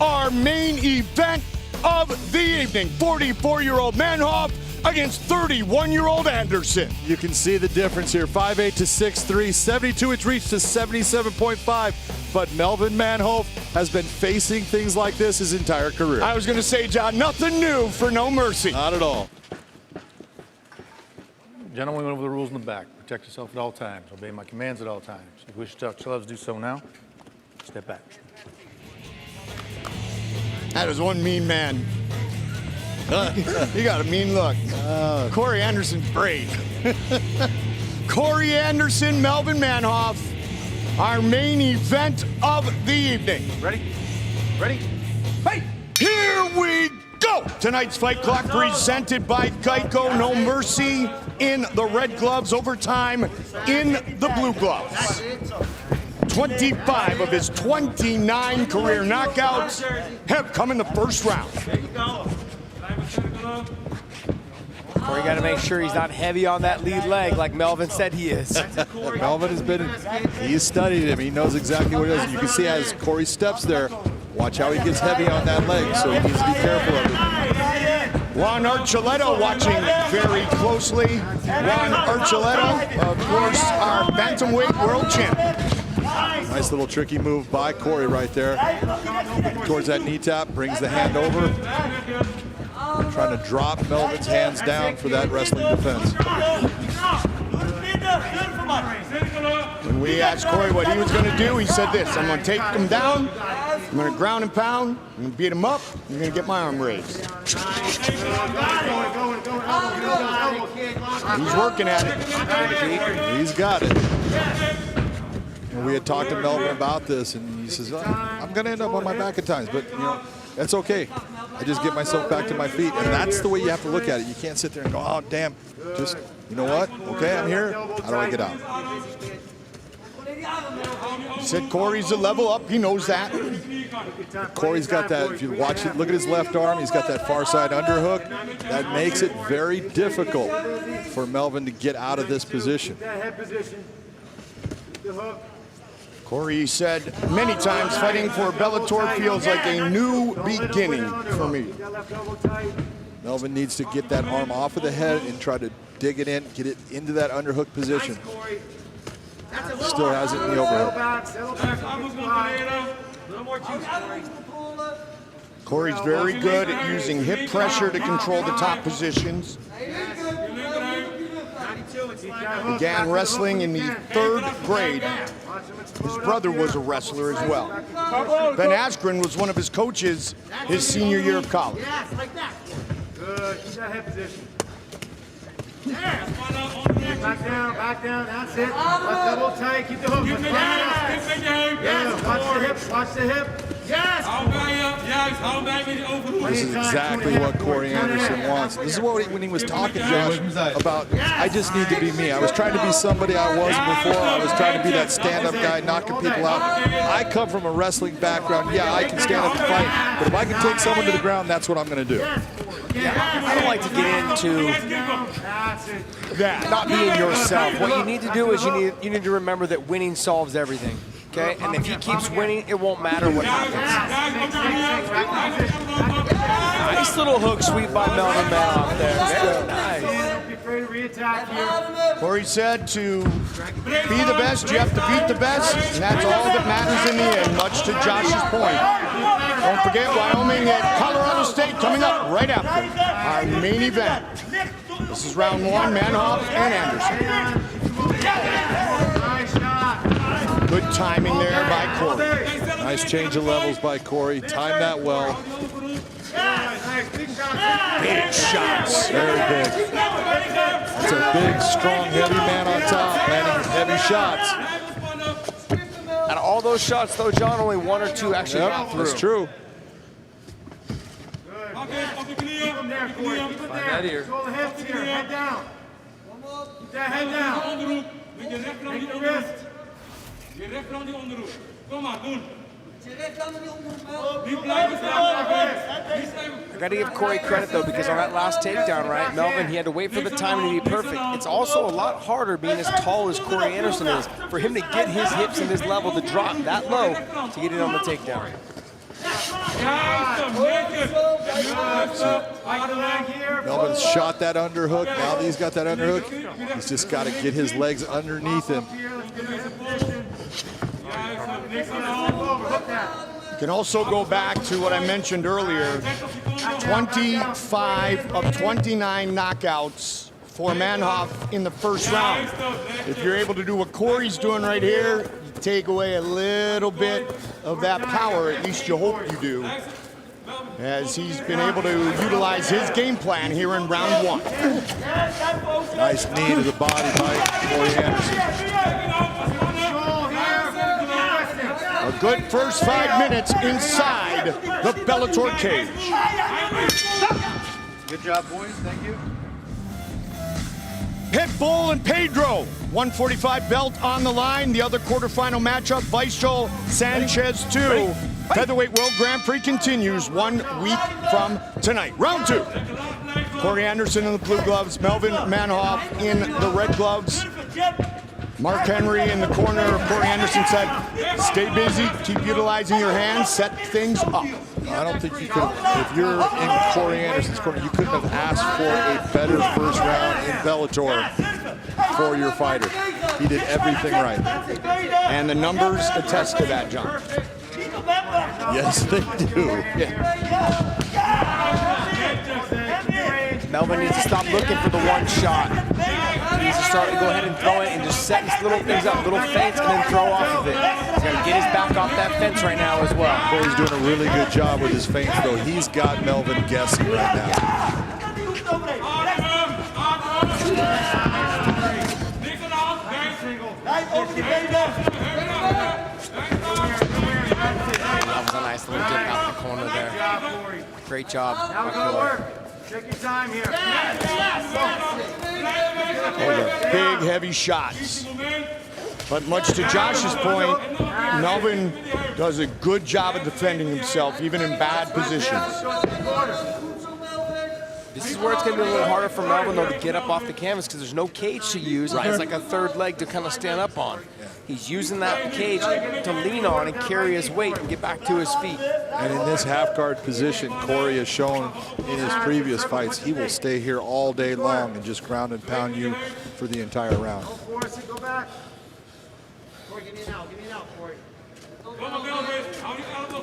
our main event of the evening. 44-year-old Manhoef against 31-year-old Anderson. You can see the difference here, 5'8" to 6'3", 72-inch reach to 77.5. But Melvin Manhoef has been facing things like this his entire career. I was going to say, John, nothing new for No Mercy. Not at all. Gentlemen, went over the rules in the back. Protect yourself at all times. Obey my commands at all times. If you wish to touch gloves, do so now. Step back. That is one mean man. He got a mean look. Corey Anderson's brave. Corey Anderson, Melvin Manhoef, our main event of the evening. Ready? Ready? Fight! Here we go! Tonight's Fight Clock presented by Geico. No Mercy in the red gloves, overtime in the blue gloves. 25 of his 29 career knockouts have come in the first round. Corey got to make sure he's not heavy on that lead leg like Melvin said he is. Melvin has been, he's studied him. He knows exactly what he does. You can see as Corey steps there, watch how he gets heavy on that leg, so he needs to be careful of it. Juan Archuleta watching very closely. Juan Archuleta, of course, our bantamweight world champion. Nice little tricky move by Corey right there. Towards that knee tap, brings the hand over. Trying to drop Melvin's hands down for that wrestling defense. When we asked Corey what he was going to do, he said this: I'm going to take him down, I'm going to ground and pound, I'm going to beat him up, I'm going to get my arm raised. He's working at it. He's got it. And we had talked to Melvin about this, and he says, I'm going to end up on my back at times, but, you know, that's okay. I just get myself back to my feet, and that's the way you have to look at it. You can't sit there and go, oh, damn, just, you know what? Okay, I'm here. How do I get out? He said Corey's a level up. He knows that. Corey's got that, if you watch it, look at his left arm. He's got that far side underhook. That makes it very difficult for Melvin to get out of this position. Corey said many times, fighting for Bellator feels like a new beginning for me. Melvin needs to get that arm off of the head and try to dig it in, get it into that underhook position. Still has it in the overhook. Corey's very good at using hip pressure to control the top positions. Began wrestling in the 3rd grade. His brother was a wrestler as well. Ben Askren was one of his coaches his senior year of college. Good, keep that head position. Back down, that's it. Let's double tight, keep the hook. Yes, watch the hip. Yes! This is exactly what Corey Anderson wants. This is what when he was talking, Josh, about, I just need to be me. I was trying to be somebody I wasn't before. I was trying to be that stand-up guy, knocking people out. I come from a wrestling background. Yeah, I can stand up and fight, but if I can take someone to the ground, that's what I'm going to do. Yeah, I don't like to get into that, not being yourself. What you need to do is you need to remember that winning solves everything. Okay, and if he keeps winning, it won't matter what happens. Nice little hook sweep by Melvin Manhoef there. Very nice. Corey said to be the best, you have to beat the best, and that's all that matters in the end, much to Josh's point. Don't forget Wyoming at Colorado State coming up right after our main event. This is round 1, Manhoef and Anderson. Good timing there by Corey. Nice change of levels by Corey. Timed that well. Big shots. Very big. It's a big, strong, heavy man on top, landing heavy shots. Out of all those shots, though, John, only 1 or 2 actually got through. That's true. Find that ear. Head down. Keep that head down. Make the wrist. I got to give Corey credit, though, because on that last takedown, right, Melvin, he had to wait for the timing to be perfect. It's also a lot harder being as tall as Corey Anderson is for him to get his hips and his level to drop that low to get it on the takedown. Melvin shot that underhook. Now that he's got that underhook, he's just got to get his legs underneath him. You can also go back to what I mentioned earlier, 25 of 29 knockouts for Manhoef in the first round. If you're able to do what Corey's doing right here, you take away a little bit of that power, at least you hope you do, as he's been able to utilize his game plan here in round 1. Nice knee to the body by Corey Anderson. A good first 5 minutes inside the Bellator cage. Good job, boys. Thank you. Pitbull and Pedro, 145 belt on the line. The other quarterfinal matchup, Vichel Sanchez 2. Featherweight World Grand Prix continues 1 week from tonight. Round 2. Corey Anderson in the blue gloves, Melvin Manhoef in the red gloves. Mark Henry in the corner of Corey Anderson said, stay busy, keep utilizing your hands, set things up. I don't think you could have, if you're in Corey Anderson's corner, you couldn't have asked for a better first round in Bellator for your fighter. He did everything right. And the numbers attest to that, John. Yes, they do. Melvin needs to stop looking for the one shot. He needs to start to go ahead and throw it and just set his little things up, little feints, and then throw off of it. He's got to get his back off that fence right now as well. Corey's doing a really good job with his feints, though. He's got Melvin guessing right now. That was a nice little dip out the corner there. Great job. Take your time here. Those are big, heavy shots. But much to Josh's point, Melvin does a good job of defending himself, even in bad positions. This is where it's going to be a little harder for Melvin, though, to get up off the canvas because there's no cage to use. Right. It's like a third leg to kind of stand up on. He's using that cage to lean on and carry his weight and get back to his feet. And in this half guard position, Corey has shown in his previous fights, he will stay here all day long and just ground and pound you for the entire round. Go back. Corey, give me an out. Give me an out, Corey.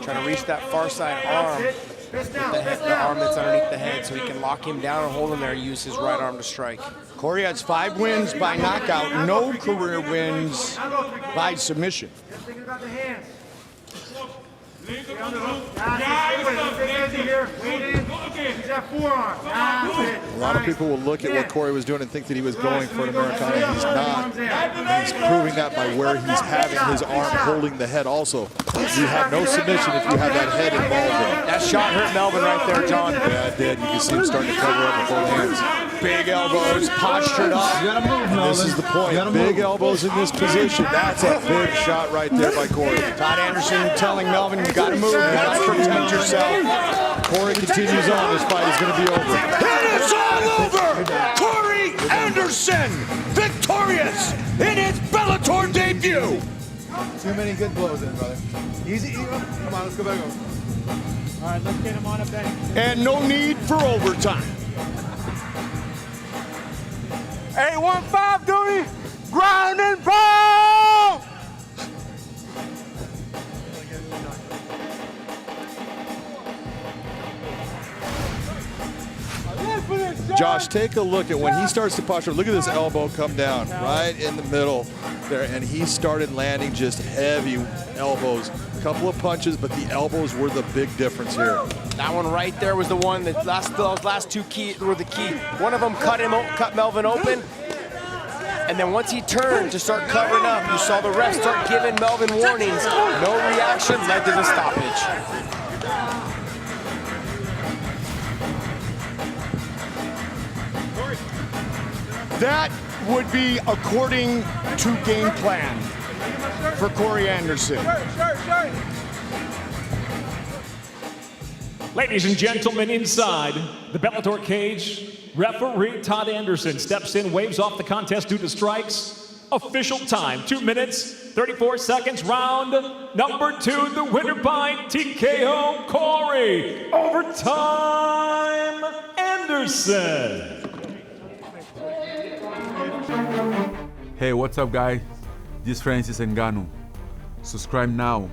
Trying to reach that far side arm, the arm that's underneath the head, so he can lock him down and hold him there and use his right arm to strike. Corey has 5 wins by knockout, no career wins by submission. Just thinking about the hands. A lot of people will look at what Corey was doing and think that he was going for an Americana. He's not. He's proving that by where he's having his arm holding the head also. You have no submission if you have that head involved in it. That shot hurt Melvin right there, John. Yeah, it did. You can see him starting to cover up with both hands. Big elbows, postured up. And this is the point. Big elbows in this position. That's a big shot right there by Corey. Todd Anderson telling Melvin, you gotta move, you gotta protect yourself. Corey continues on. This fight is going to be over. It is all over! Corey Anderson, victorious in his Bellator debut! Too many good blows in, brother. Easy. Come on, let's go back over. All right, let's get him on a bench. And no need for overtime. 815 duty, ground and pound! Josh, take a look at when he starts to posture. Look at this elbow come down right in the middle there, and he started landing just heavy elbows. A couple of punches, but the elbows were the big difference here. That one right there was the one that those last two were the key. One of them cut Melvin open, and then once he turned to start covering up, you saw the ref start giving Melvin warnings. No reaction led to the stoppage. That would be according to game plan for Corey Anderson. Ladies and gentlemen, inside the Bellator cage, referee Todd Anderson steps in, waves off the contest due to strikes. Official time, 2 minutes, 34 seconds, round number 2, the winner by TKO, Corey, overtime, Anderson. Hey, what's up, guys? This is Francis Ngannou. Subscribe now.